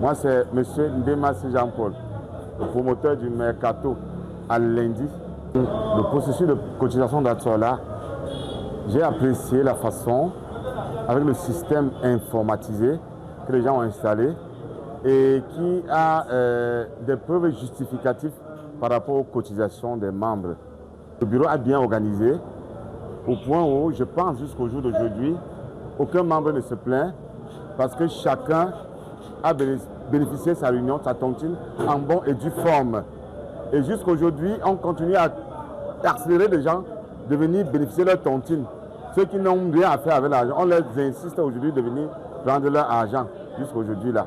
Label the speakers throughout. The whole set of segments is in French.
Speaker 1: Moi, c'est M. Ndemas Jean-Paul, le promoteur du Mercato à lundi. Le processus de cotisation d'Atsola, j'ai apprécié la façon, avec le système informatisé que les gens ont installé et qui a des preuves justificatives par rapport aux cotisations des membres. Le bureau a bien organisé, au point où, je pense jusqu'au jour d'aujourd'hui, aucun membre ne se plaint parce que chacun a bénéficié de sa réunion, de sa tontine, en bonne et due forme. Et jusqu'aujourd'hui, on continue à accélérer les gens de venir bénéficier de leur tontine. Ceux qui n'ont rien à faire avec l'argent, on les insiste aujourd'hui de venir prendre leur argent jusqu'aujourd'hui là.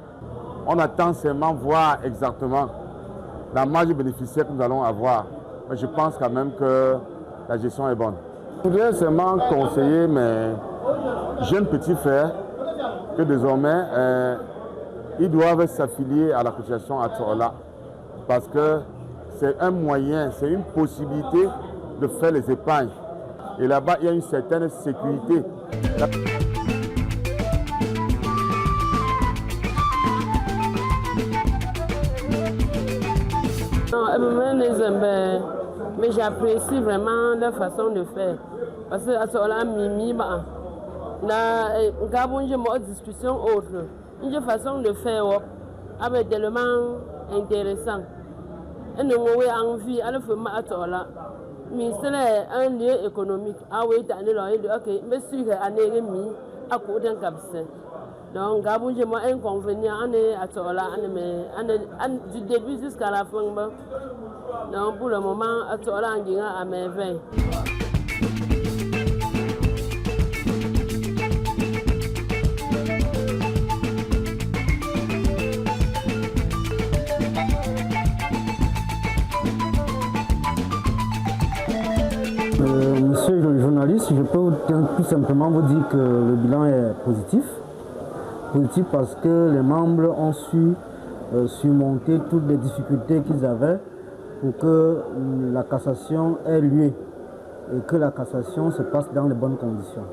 Speaker 1: On attend seulement voir exactement la marge bénéficiaire que nous allons avoir. Mais je pense quand même que la gestion est bonne. Je voudrais seulement conseiller mes jeunes petits frères que désormais, ils doivent s'affilier à la cotisation Atsola parce que c'est un moyen, c'est une possibilité de faire les épargnes. Et là-bas, il y a une certaine sécurité.
Speaker 2: Mais j'apprécie vraiment leur façon de faire. Parce que Atsola Mimi, une discussion autre. Une façon de faire avec des éléments intéressants. Et nous avons envie à le faire Atsola. Mais c'est un lieu économique. Ah oui, tu as dit, ok, mais si tu as mis à côté d'un capsule. Donc, j'ai un inconvénient à Atsola, du début jusqu'à la fin. Donc, pour le moment, Atsola à merveille.
Speaker 3: Monsieur le journaliste, je peux tout simplement vous dire que le bilan est positif. Positif parce que les membres ont su surmonter toutes les difficultés qu'ils avaient pour que la cassation ait lieu et que la cassation se passe dans les bonnes conditions.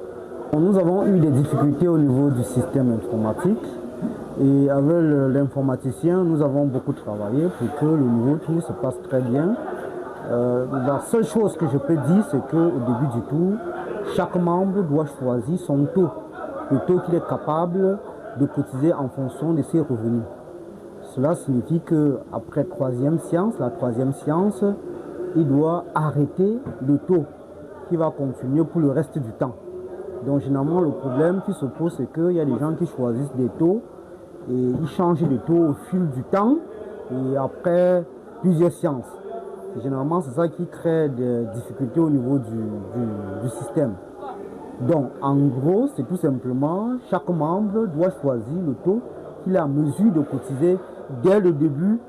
Speaker 3: Nous avons eu des difficultés au niveau du système informatique et avec l'informaticien, nous avons beaucoup travaillé pour que le nouveau tour se passe très bien. La seule chose que je peux dire, c'est qu'au début du tour, chaque membre doit choisir son taux, le taux qu'il est capable de cotiser en fonction de ses revenus. Cela signifie qu'après la troisième séance, il doit arrêter le taux qui va continuer pour le reste du temps. Donc généralement, le problème qui se pose, c'est qu'il y a des gens qui choisissent des taux et ils changent de taux au fil du temps et après plusieurs séances. Généralement, c'est ça qui crée des difficultés au niveau du système. Donc, en gros, c'est tout simplement, chaque membre doit choisir le taux qu'il a en mesure de cotiser dès le début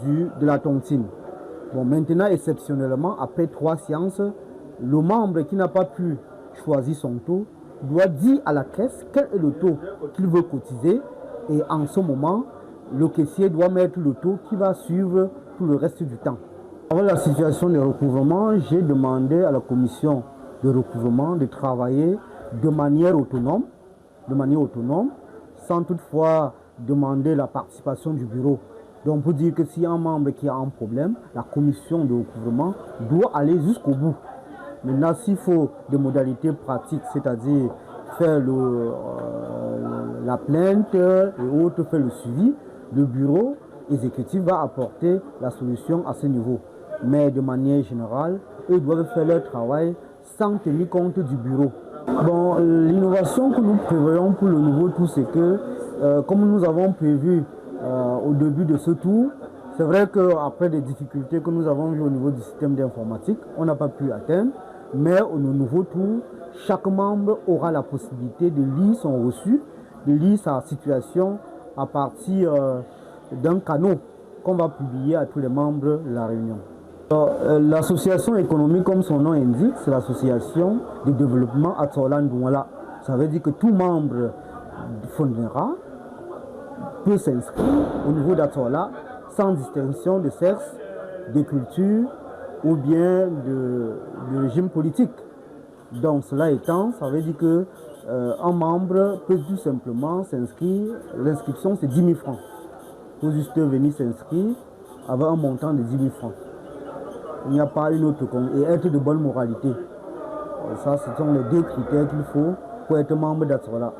Speaker 3: de la tontine. Bon, maintenant, exceptionnellement, après 3 séances, le membre qui n'a pas pu choisir son taux doit dire à la caisse quel est le taux qu'il veut cotiser et en ce moment, le caissier doit mettre le taux qui va suivre tout le reste du temps. Avant la situation de recouvrement, j'ai demandé à la commission de recouvrement de travailler de manière autonome, sans toutefois demander la participation du bureau. Donc, on peut dire que s'il y a un membre qui a un problème, la commission de recouvrement doit aller jusqu'au bout. Maintenant, s'il faut des modalités pratiques, c'est-à-dire faire la plainte et autres, faire le suivi, le bureau exécutif va apporter la solution à ce niveau. Mais de manière générale, eux doivent faire leur travail sans tenir compte du bureau. Bon, l'innovation que nous prévoyons pour le nouveau tour, c'est que, comme nous avons prévu au début de ce tour, c'est vrai qu'après des difficultés que nous avons eues au niveau du système d'informatique, on n'a pas pu atteindre, mais au nouveau tour, chaque membre aura la possibilité de lire son reçu, de lire sa situation à partir d'un canal qu'on va publier à tous les membres de la réunion. L'association économique, comme son nom indique, c'est l'association de développement Atsola Ndouala. Ça veut dire que tout membre fondera peut s'inscrire au niveau d'Atsola sans distinction de sexe, de culture ou bien de régime politique. Donc cela étant, ça veut dire que un membre peut tout simplement s'inscrire. L'inscription c'est 10 000 francs. faut juste venir s'inscrire avec un montant de 10 000 francs. Il n'y a pas une autre et être de bonne moralité. Ça, ce sont les deux critères qu'il faut pour être membre d'Atsola.